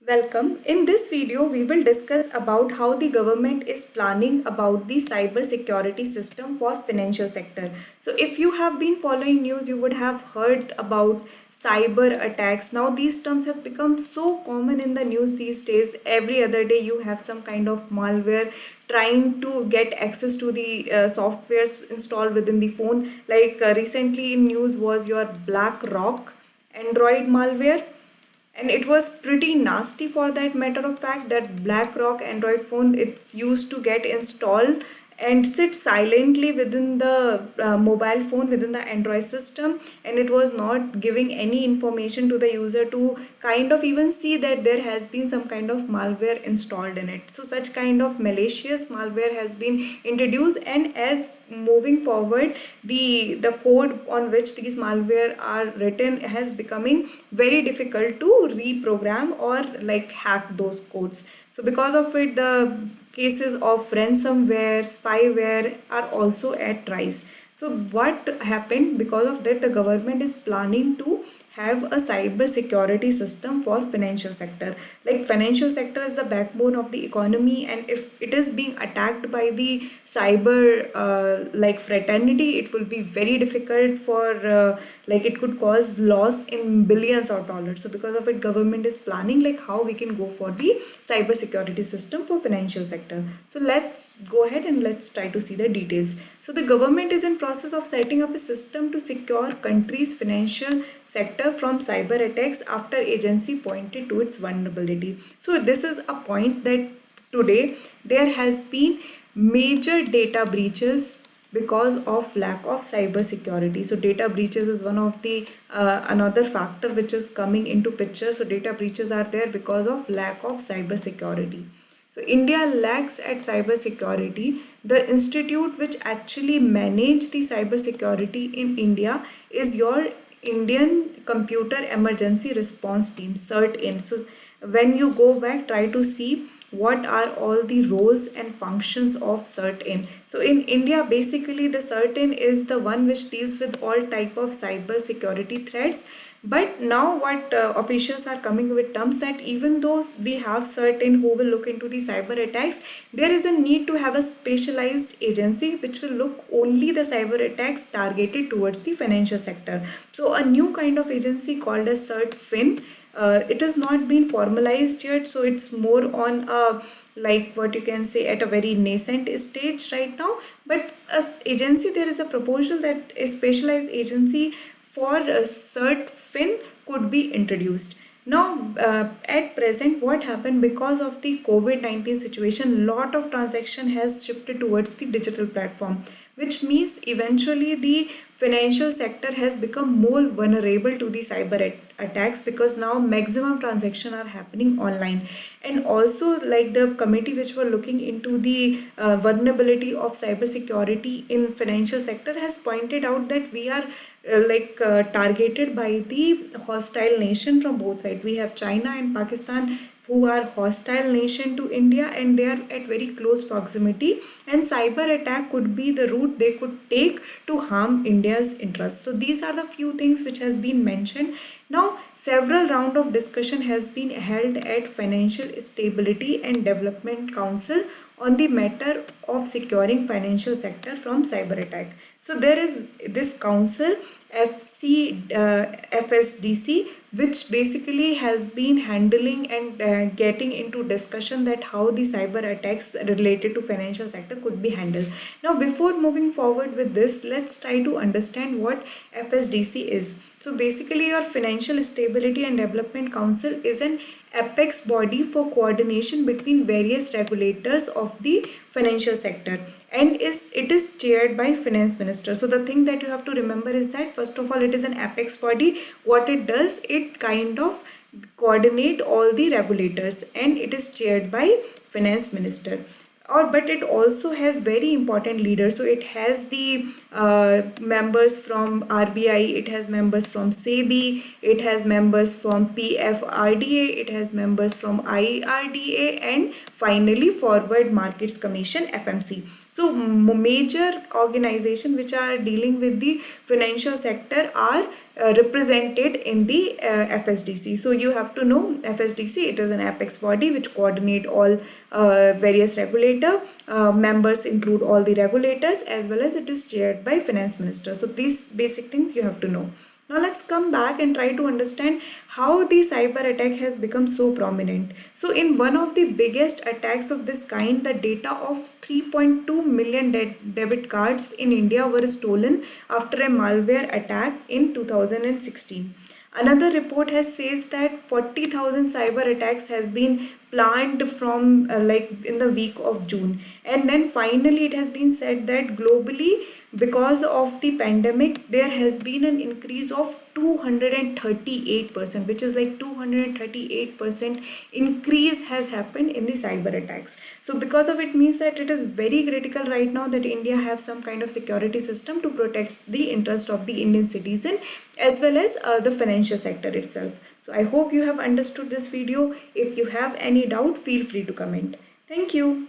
Welcome. In this video, we will discuss about how the government is planning about the cyber security system for financial sector. So if you have been following news, you would have heard about cyber attacks. Now these terms have become so common in the news these days. Every other day you have some kind of malware trying to get access to the softwares installed within the phone. Like recently in news was your BlackRock Android malware, and it was pretty nasty. For that matter of fact, that BlackRock Android phone, it's used to get installed and sit silently within the mobile phone, within the Android system, and it was not giving any information to the user to kind of even see that there has been some kind of malware installed in it. So such kind of malicious malware has been introduced, and as moving forward, the code on which these malware are written has becoming very difficult to reprogram or like hack those codes. So because of it, the cases of ransomware, spyware are also at rise. So what happened? Because of that, the government is planning to have a cyber security system for financial sector. Like financial sector is the backbone of the economy, and if it is being attacked by the cyber like fraternity, it will be very difficult for like it could cause loss in billions of dollars. So because of it, government is planning like how we can go for the cyber security system for financial sector. So let's go ahead and let's try to see the details. So the government is in process of setting up a system to secure country's financial sector from cyber attacks after agency pointed to its vulnerability. So this is a point that today there has been major data breaches because of lack of cyber security. So data breaches is one of the another factor which is coming into picture. So data breaches are there because of lack of cyber security. So India lacks at cyber security. The institute which actually manage the cyber security in India is your Indian Computer Emergency Response Team, CERT-IN. So when you go back, try to see what are all the roles and functions of CERT-IN. So in India, basically the CERT-IN is the one which deals with all type of cyber security threats. But now what officials are coming with terms that even though we have certain who will look into the cyber attacks, there is a need to have a specialized agency which will look only the cyber attacks targeted towards the financial sector. So a new kind of agency called as CERT-FIN. It has not been formalized yet, so it's more on a like what you can say at a very nascent stage right now. But as agency, there is a proposal that a specialized agency for CERT-FIN could be introduced. Now, at present, what happened because of the COVID-19 situation, lot of transaction has shifted towards the digital platform, which means eventually the financial sector has become more vulnerable to the cyber attacks because now maximum transaction are happening online. And also like the committee which were looking into the vulnerability of cyber security in financial sector has pointed out that we are targeted by the hostile nation from both sides. We have China and Pakistan who are hostile nation to India, and they are at very close proximity, and cyber attack could be the route they could take to harm India's interests. So these are the few things which has been mentioned. Now several round of discussion has been held at Financial Stability and Development Council on the matter of securing financial sector from cyber attack. So there is this council FSDC, which basically has been handling and getting into discussion that how the cyber attacks related to financial sector could be handled. Now before moving forward with this, let's try to understand what FSDC is. So basically your Financial Stability and Development Council is an apex body for coordination between various regulators of the financial sector, and it is chaired by finance minister. So the thing that you have to remember is that first of all, it is an apex body. What it does, it kind of coordinate all the regulators, and it is chaired by finance minister. Or but it also has very important leaders. So it has the members from RBI, it has members from SEBI, it has members from PFRDA, it has members from IRDA, and finally Forward Markets Commission, FMC. So major organizations which are dealing with the financial sector are represented in the FSDC. So you have to know FSDC, it is an apex body which coordinate all various regulator. Members include all the regulators, as well as it is chaired by finance minister. So these basic things you have to know. Now let's come back and try to understand how the cyber attack has become so prominent. So in one of the biggest attacks of this kind, the data of 3.2 million debit cards in India were stolen after a malware attack in 2016. Another report has says that 40,000 cyber attacks has been planned from like in the week of June. And then finally it has been said that globally, because of the pandemic, there has been an increase of 238%, which is like 238% increase has happened in the cyber attacks. So because of it means that it is very critical right now that India have some kind of security system to protect the interest of the Indian citizen, as well as the financial sector itself. So I hope you have understood this video. If you have any doubt, feel free to comment. Thank you.